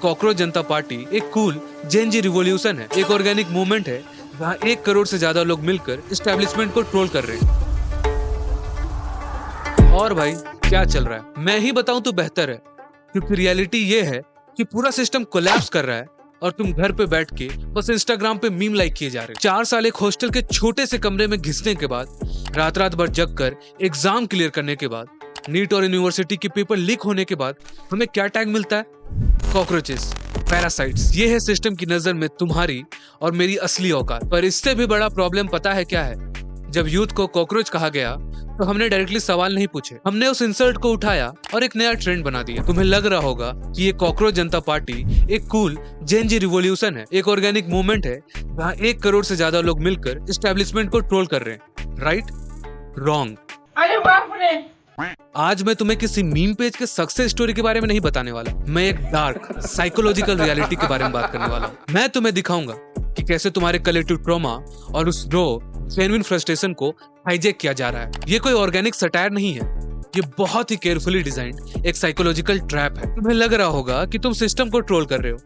Cockroach Janata party एक cool Gen Z revolution है, एक ऑर्गेनिक मूवमेंट है जहाँ 1 करोड़ से ज्यादा लोग मिलकर एस्टेब्लिशमेंट को ट्रोल कर रहे हैं। और भाई क्या चल रहा है मैं ही बताऊं तो बेहतर है, क्योंकि रियलिटी ये है कि पूरा सिस्टम कोलैप्स कर रहा है और तुम घर पे बैठ के बस इंस्टाग्राम पे मीम लाइक किए जा रहे हो। 4 साल एक हॉस्टल के छोटे से कमरे में घिसने के बाद, रात रात भर जग कर एग्जाम क्लियर करने के बाद, नीट और यूनिवर्सिटी के पेपर लीक होने के बाद हमें क्या टैग मिलता है? Cockroaches, parasites. ये है सिस्टम की नजर में तुम्हारी और मेरी असली औकात। पर इससे भी बड़ा प्रॉब्लम पता है क्या है? जब यूथ को कॉकरोच कहा गया तो हमने डायरेक्टली सवाल नहीं पूछे, हमने उस इंसल्ट को उठाया और एक नया ट्रेंड बना दिया। तुम्हें लग रहा होगा कि ये कॉकरोच जनता पार्टी एक कूल जेनजी रिवॉल्यूशन है, एक ऑर्गेनिक मूवमेंट है जहाँ 1 करोड़ से ज्यादा लोग मिलकर एस्टेब्लिशमेंट को ट्रोल कर रहे हैं। राइट? रॉन्ग। अरे बाप रे! आज मैं तुम्हें किसी मीम पेज के सक्सेस स्टोरी के बारे में नहीं बताने वाला, मैं एक डार्क साइकोलॉजिकल रियलिटी के बारे में बात करने वाला हूँ। मैं तुम्हें दिखाऊंगा कि कैसे तुम्हारे कलेक्टिव ट्रॉमा और उस रो जेन्युइन फ्रस्ट्रेशन को हाईजैक किया जा रहा है। ये कोई ऑर्गेनिक सटायर नहीं है, ये बहुत ही केयरफुली डिजाइंड एक साइकोलॉजिकल ट्रैप है। तुम्हें लग रहा होगा कि तुम सिस्टम को ट्रोल कर रहे हो,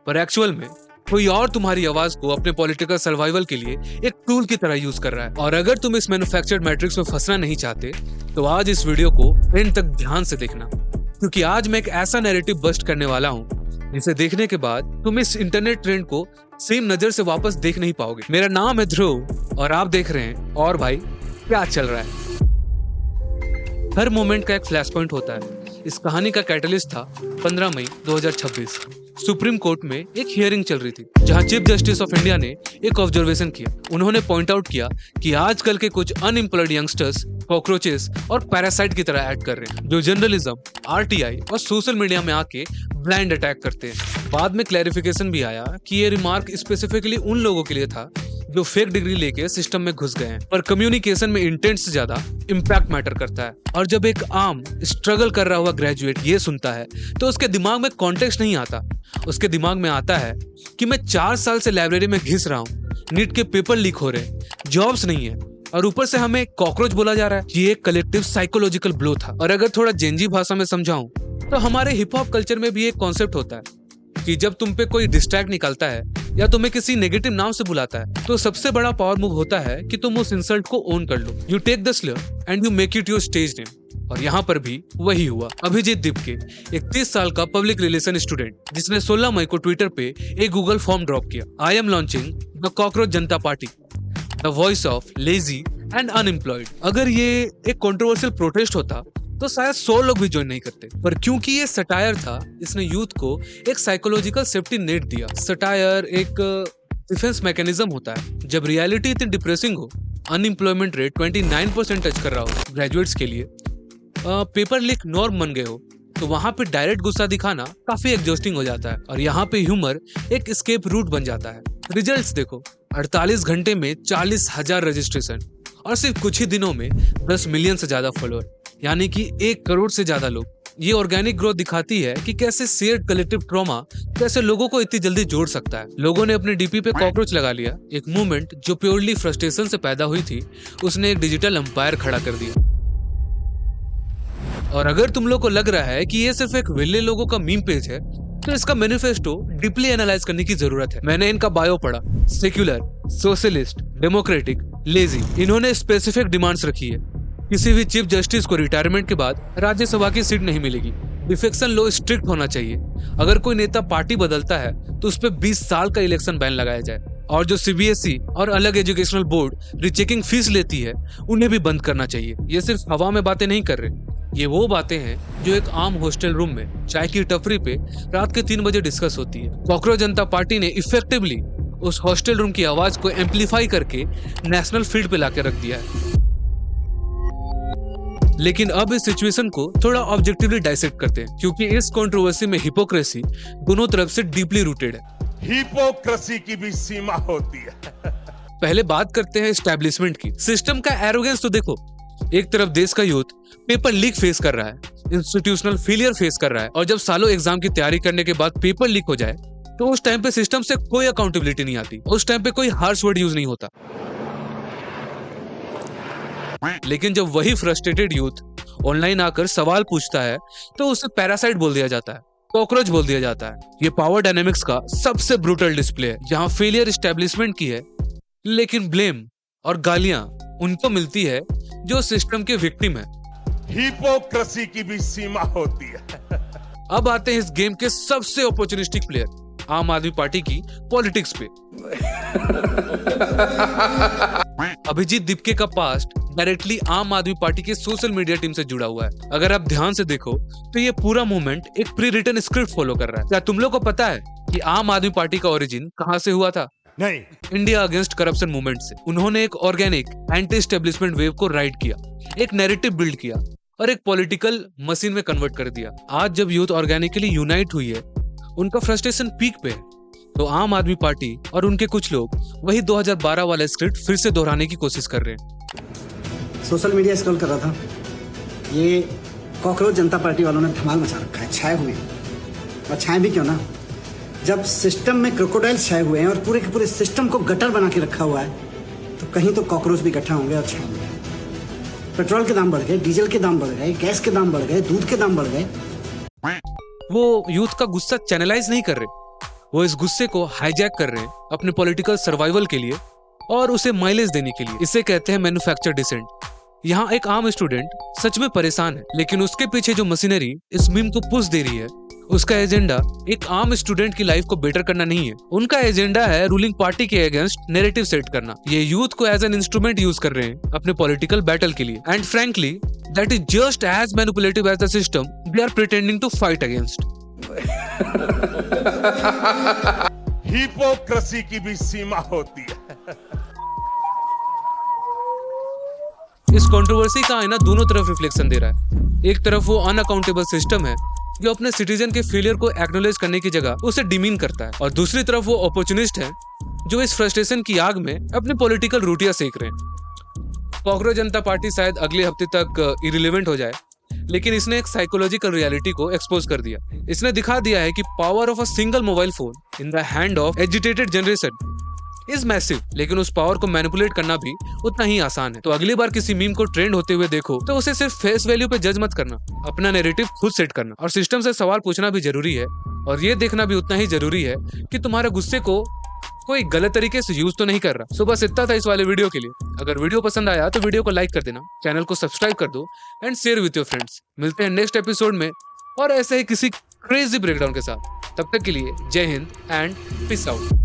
पर एक्चुअल में कोई और तुम्हारी आवाज को अपने पॉलिटिकल सर्वाइवल के लिए एक टूल की तरह यूज कर रहा है। और अगर तुम इस मैन्युफैक्चर्ड मैट्रिक्स में फंसना नहीं चाहते तो आज इस वीडियो को एंड तक ध्यान से देखना, क्योंकि आज मैं एक ऐसा नैरेटिव बस्ट करने वाला हूँ जिसे देखने के बाद तुम इस इंटरनेट ट्रेंड को सेम नजर से वापस देख नहीं पाओगे। मेरा नाम है ध्रुव और आप देख रहे हैं और भाई क्या चल रहा है। हर मोमेंट का एक फ्लैश पॉइंट होता है। इस कहानी का कैटलिस्ट था 15 मई 2026। सुप्रीम कोर्ट में एक हियरिंग चल रही थी जहां चीफ जस्टिस ऑफ इंडिया ने एक ऑब्जर्वेशन किया। उन्होंने पॉइंट आउट किया कि आजकल के कुछ अनएम्प्लॉयड यंगस्टर्स कॉकरोचेस और पैरासाइट की तरह एक्ट कर रहे हैं, जो जर्नलिज्म, आरटीआई और सोशल मीडिया में आके ब्लाइंड अटैक करते हैं। बाद में क्लैरिफिकेशन भी आया कि ये रिमार्क स्पेसिफिकली उन लोगों के लिए था जो फेक डिग्री लेके सिस्टम में घुस गए हैं। पर कम्युनिकेशन में इंटेंट से ज्यादा इम्पैक्ट मैटर करता है, और जब एक आम स्ट्रगल कर रहा हुआ ग्रेजुएट ये सुनता है तो उसके दिमाग में कॉन्टेक्स्ट नहीं आता। उसके दिमाग में आता है कि मैं 4 साल से लाइब्रेरी में घिस रहा हूँ, नीट के पेपर लीक हो रहे हैं, जॉब्स नहीं है, और ऊपर से हमें कॉकरोच बोला जा रहा है। ये एक कलेक्टिव साइकोलॉजिकल ब्लो था। और अगर थोड़ा जेनजी भाषा में समझाऊं तो हमारे हिप हॉप कल्चर में भी एक कॉन्सेप्ट होता है कि जब तुम पे कोई डिस्ट्रैक्ट निकालता है या तुम्हें किसी नेगेटिव नाम से बुलाता है तो सबसे बड़ा पावर मूव होता है कि तुम उस इंसल्ट को ओन कर लो। You take the slur and you make it your stage name. और यहाँ पर भी वही हुआ। अभिजीत दिपके, एक 30 साल का पब्लिक रिलेशन स्टूडेंट, जिसने 16 मई को ट्विटर पे एक गूगल फॉर्म ड्रॉप किया। I am launching the cockroach Janata Party, the voice of lazy and unemployed. अगर ये एक कंट्रोवर्शियल प्रोटेस्ट होता तो शायद 100 लोग भी ज्वाइन नहीं करते, पर क्योंकि ये सटायर था इसने यूथ को एक साइकोलॉजिकल सेफ्टी नेट दिया। सटायर एक डिफेंस मैकेनिज्म होता है। जब रियलिटी इतनी डिप्रेसिंग हो, अनएम्प्लॉयमेंट रेट 29% टच कर रहा हो ग्रेजुएट्स के लिए, पेपर लीक नॉर्म बन गए हो, तो वहां पे डायरेक्ट गुस्सा दिखाना काफी एग्जॉस्टिंग हो जाता है और यहाँ पे ह्यूमर एक एस्केप रूट बन जाता है। रिजल्ट्स देखो, 48 घंटे में 40,000 रजिस्ट्रेशन और सिर्फ कुछ ही दिनों में 10 मिलियन से ज्यादा फॉलोअर, यानी कि 1 करोड़ से ज्यादा लोग। ये ऑर्गेनिक ग्रोथ दिखाती है कि कैसे शेयर्ड कलेक्टिव ट्रॉमा कैसे लोगों को इतनी जल्दी जोड़ सकता है। लोगों ने अपने डीपी पे कॉकरोच लगा लिया। एक मूवमेंट जो प्योरली फ्रस्ट्रेशन से पैदा हुई थी, उसने एक डिजिटल एम्पायर खड़ा कर दिया। और अगर तुम लोग को लग रहा है कि ये सिर्फ एक विले लोगों का मीम पेज है तो इसका मैनिफेस्टो डीपली एनालाइज करने की जरूरत है। मैंने इनका बायो पढ़ा। Secular, socialist, democratic, lazy. इन्होंने स्पेसिफिक डिमांड्स रखी है। किसी भी चीफ जस्टिस को रिटायरमेंट के बाद राज्यसभा की सीट नहीं मिलेगी। डिफेक्शन लॉ स्ट्रिक्ट होना चाहिए। अगर कोई नेता पार्टी बदलता है तो उस पर 20 साल का इलेक्शन बैन लगाया जाए। और जो सीबीएसई और अलग एजुकेशनल बोर्ड रिचेकिंग फीस लेती है उन्हें भी बंद करना चाहिए। ये सिर्फ हवा में बातें नहीं कर रहे, ये वो बातें हैं जो एक आम हॉस्टल रूम में चाय की टपरी पे रात के 3 बजे डिस्कस होती है। कॉकरोच जनता पार्टी ने इफेक्टिवली उस हॉस्टल रूम की आवाज को एम्पलीफाई करके नेशनल फील्ड पे लाकर रख दिया है। लेकिन अब इस सिचुएशन को थोड़ा ऑब्जेक्टिवली डाइसेक्ट करते हैं, क्योंकि इस कंट्रोवर्सी में हिपोक्रेसी दोनों तरफ से डीपली रूटेड है। हिपोक्रेसी की भी सीमा होती है। पहले बात करते हैं एस्टैब्लिशमेंट की। सिस्टम का एरोगेंस तो देखो। एक तरफ देश का यूथ पेपर लीक फेस कर रहा है, इंस्टीट्यूशनल फेलियर फेस कर रहा है, और जब सालों एग्जाम की तैयारी करने के बाद पेपर लीक हो जाए तो उस टाइम पे सिस्टम से कोई अकाउंटेबिलिटी नहीं आती। उस टाइम पे कोई हार्श वर्ड यूज नहीं होता। लेकिन जब वही फ्रस्ट्रेटेड यूथ ऑनलाइन आकर सवाल पूछता है तो उसे पैरासाइट बोल दिया जाता है। कॉकरोच बोल दिया जाता है। ये पावर डायनेमिक्स का सबसे ब्रूटल डिस्प्ले है। यहाँ फेलियर एस्टेब्लिशमेंट की है, लेकिन ब्लेम और गालियां उनको मिलती है जो सिस्टम के विक्टिम है। हिपोक्रेसी की भी सीमा होती है। अब आते हैं इस गेम के सबसे अपॉर्चुनिस्टिक प्लेयर, आम आदमी पार्टी की पॉलिटिक्स पे। अभिजीत दीपके का पास्ट डायरेक्टली आम आदमी पार्टी के सोशल मीडिया टीम से जुड़ा हुआ है। अगर आप ध्यान से देखो तो ये पूरा मूवमेंट एक प्री रिटन स्क्रिप्ट फॉलो कर रहा है। क्या तुम लोग को पता है कि आम आदमी पार्टी का ओरिजिन कहां से हुआ था? नहीं। इंडिया अगेंस्ट करप्शन मूवमेंट से। उन्होंने एक ऑर्गेनिक एंटी एस्टेब्लिशमेंट वेव को राइड किया, एक नैरेटिव बिल्ड किया और एक पॉलिटिकल मशीन में कन्वर्ट कर दिया। आज जब यूथ ऑर्गेनिकली यूनाइट हुई है, उनका फ्रस्ट्रेशन पीक पे है, तो आम आदमी पार्टी और उनके कुछ लोग वही 2012 वाला स्क्रिप्ट फिर से दोहराने की कोशिश कर रहे हैं। सोशल मीडिया स्क्रॉल कर रहा था, ये कॉकरोच जनता पार्टी वालों ने धमाल मचा रखा है, छाए हुए हैं। और छाए भी क्यों ना, जब सिस्टम में क्रोकोडाइल छाए हुए हैं और पूरे के पूरे सिस्टम को गटर बना के रखा हुआ है, तो कहीं तो कॉकरोच भी इकट्ठा होंगे और छाएंगे। पेट्रोल के दाम बढ़ गए, डीजल के दाम बढ़ गए, गैस के दाम बढ़ गए, दूध के दाम बढ़ गए। वो यूथ का गुस्सा चैनलाइज नहीं कर रहे, वो इस गुस्से को हाईजैक कर रहे हैं अपने पॉलिटिकल सर्वाइवल के लिए और उसे माइलेज देने के लिए। इसे कहते हैं मैन्युफैक्चर डिसेंट। यहाँ एक आम स्टूडेंट सच में परेशान है, लेकिन उसके पीछे जो मशीनरी इस मीम को पुश दे रही है, उसका एजेंडा एक आम स्टूडेंट की लाइफ को बेटर करना नहीं है। उनका एजेंडा है रूलिंग पार्टी के अगेंस्ट नैरेटिव सेट करना। ये यूथ को एज एन इंस्ट्रूमेंट यूज कर रहे हैं अपने पॉलिटिकल बैटल के लिए। And frankly that is just as manipulative as the system they are pretending to fight against. Hypocrisy की भी सीमा होती है। इस कंट्रोवर्सी का आईना दोनों तरफ रिफ्लेक्शन दे रहा है। एक तरफ वो अनअकाउंटेबल सिस्टम है जो अपने सिटीजन के फेलियर को एक्नॉलेज करने की जगह उसे डिमीन करता है, और दूसरी तरफ वो अपॉर्चुनिस्ट है जो इस फ्रस्ट्रेशन की आग में अपने पॉलिटिकल रोटियां सेक रहे हैं। कॉकरोच जनता पार्टी शायद अगले हफ्ते तक इरिलेवेंट हो जाए, लेकिन इसने एक साइकोलॉजिकल रियलिटी को एक्सपोज कर दिया। इसने दिखा दिया है कि power of a single mobile phone in the hand of agitated generation is massive, लेकिन उस पावर को मैनिपुलेट करना भी उतना ही आसान है। तो अगली बार किसी मीम को ट्रेंड होते हुए देखो तो उसे सिर्फ फेस वैल्यू पे जज मत करना, अपना नैरेटिव खुद सेट करना और सिस्टम से सवाल पूछना भी जरूरी है। और ये देखना भी उतना ही जरूरी है कि तुम्हारे गुस्से को कोई गलत तरीके से यूज तो नहीं कर रहा। सो बस इतना था इस वाले वीडियो के लिए। अगर वीडियो पसंद आया तो वीडियो को लाइक कर देना, चैनल को सब्सक्राइब कर दो and share with your friends. मिलते हैं नेक्स्ट एपिसोड में और ऐसे ही किसी क्रेजी ब्रेकडाउन के साथ। तब तक के लिए जय हिंद एंड पीस आउट।